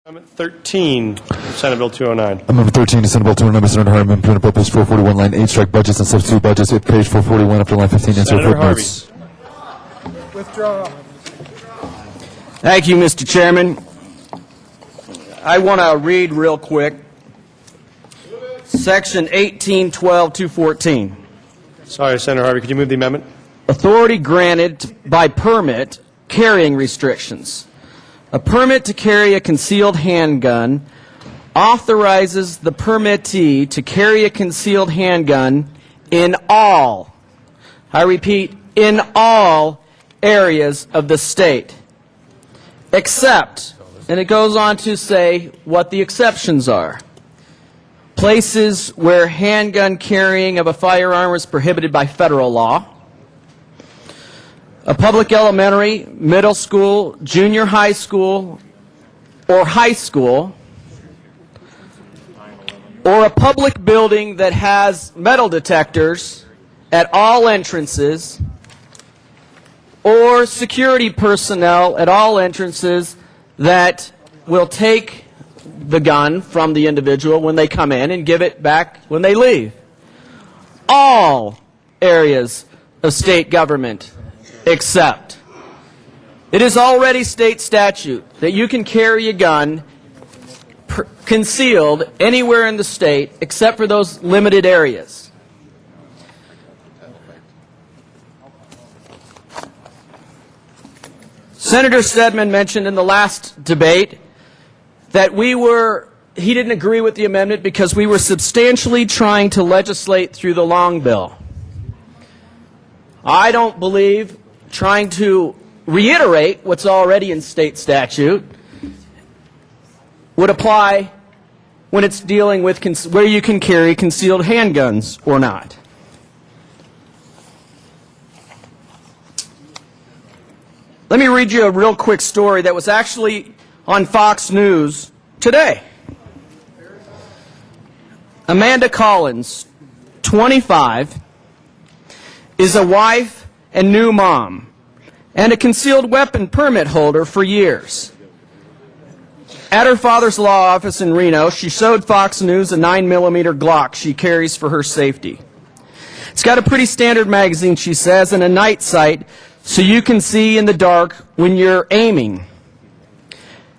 Amendment 13, Senate Bill 209. Amendment 13 to Senate Bill 209 by Senator Harvey. Amendment Bill page 441, line 8, strike budgets and substitute budgets at page 441 after line 15. Answer Senator Harvey. notes. Withdraw. Thank you, Mr. Chairman. I want to read real quick Section 1812-214. Sorry, Senator Harvey, could you move the amendment? Authority granted by permit carrying restrictions. A permit to carry a concealed handgun authorizes the permittee to carry a concealed handgun in all, I repeat, in all areas of the state, except, and it goes on to say what the exceptions are. Places where handgun carrying of a firearm is prohibited by federal law. A public elementary, middle school, junior high school, or high school, or a public building that has metal detectors at all entrances, or security personnel at all entrances that will take the gun from the individual when they come in and give it back when they leave. All areas of state government except. It is already state statute that you can carry a gun concealed anywhere in the state except for those limited areas. Senator Stedman mentioned in the last debate that he didn't agree with the amendment because we were substantially trying to legislate through the long bill. I don't believe trying to reiterate what's already in state statute would apply when it's dealing with where you can carry concealed handguns or not. Let me read you a real quick story that was actually on Fox News today. Amanda Collins, 25, is a wife and new mom, and a concealed weapon permit holder for years. At her father's law office in Reno, she showed Fox News a 9mm Glock she carries for her safety. It's got a pretty standard magazine, she says, and a night sight so you can see in the dark when you're aiming.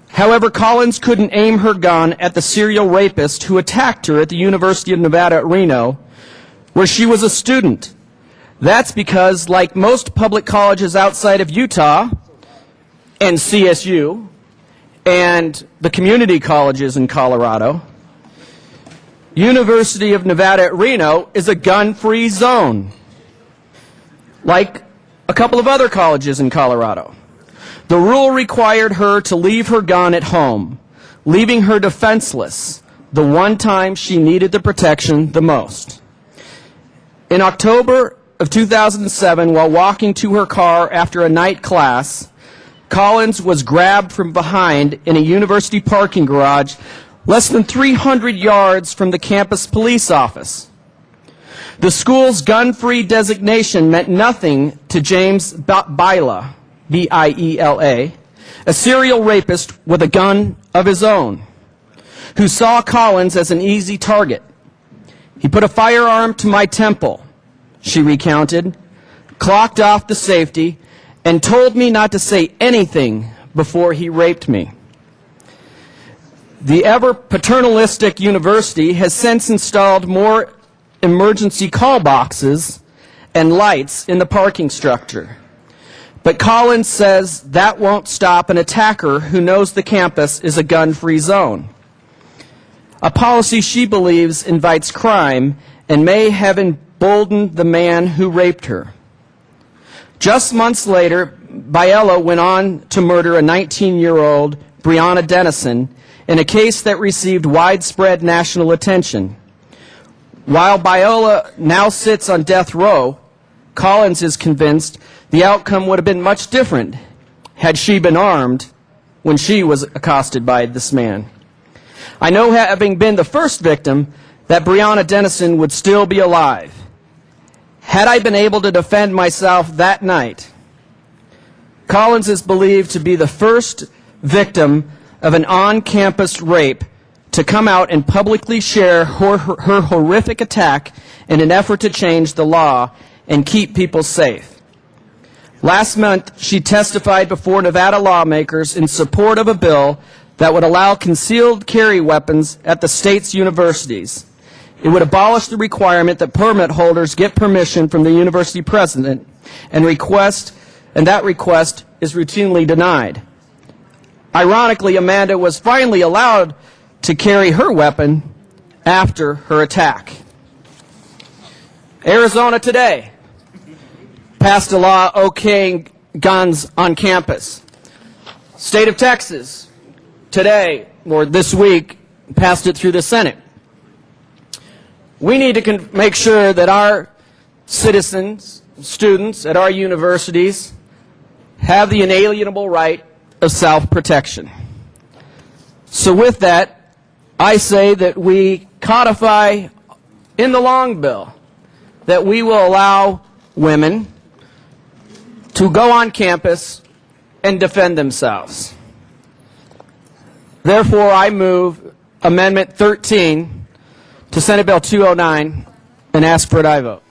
However, Collins couldn't aim her gun at the serial rapist who attacked her at the University of Nevada at Reno, where she was a student. That's because, like most public colleges outside of Utah and CSU and the community colleges in Colorado, University of Nevada at Reno is a gun-free zone, like a couple of other colleges in Colorado. The rule required her to leave her gun at home, leaving her defenseless the one time she needed the protection the most. In October of 2007, while walking to her car after a night class, Collins was grabbed from behind in a university parking garage less than 300 yards from the campus police office. The school's gun-free designation meant nothing to James Biela, B-I-E-L-A, a serial rapist with a gun of his own, who saw Collins as an easy target. He put a firearm to my temple, she recounted, clocked off the safety, and told me not to say anything before he raped me. The ever-paternalistic university has since installed more emergency call boxes and lights in the parking structure. But Collins says that won't stop an attacker who knows the campus is a gun-free zone. A policy she believes invites crime and may have emboldened the man who raped her. Just months later, Biela went on to murder a 19-year-old Breonna Dennison in a case that received widespread national attention. While Biela now sits on death row, Collins is convinced the outcome would have been much different had she been armed when she was accosted by this man. I know, having been the first victim, that Breonna Dennison would still be alive. Had I been able to defend myself that night, Collins is believed to be the first victim of an on-campus rape to come out and publicly share her horrific attack in an effort to change the law and keep people safe. Last month, she testified before Nevada lawmakers in support of a bill that would allow concealed carry weapons at the state's universities. It would abolish the requirement that permit holders get permission from the university president, and that request is routinely denied. Ironically, Amanda was finally allowed to carry her weapon after her attack. Arizona today passed a law okaying guns on campus. State of Texas today, or this week, passed it through the Senate. We need to make sure that our citizens, students at our universities have the inalienable right of self-protection. So with that, I say that we codify in the long bill that we will allow women to go on campus and defend themselves. Therefore, I move Amendment 13 to Senate Bill 209 and ask for an aye vote.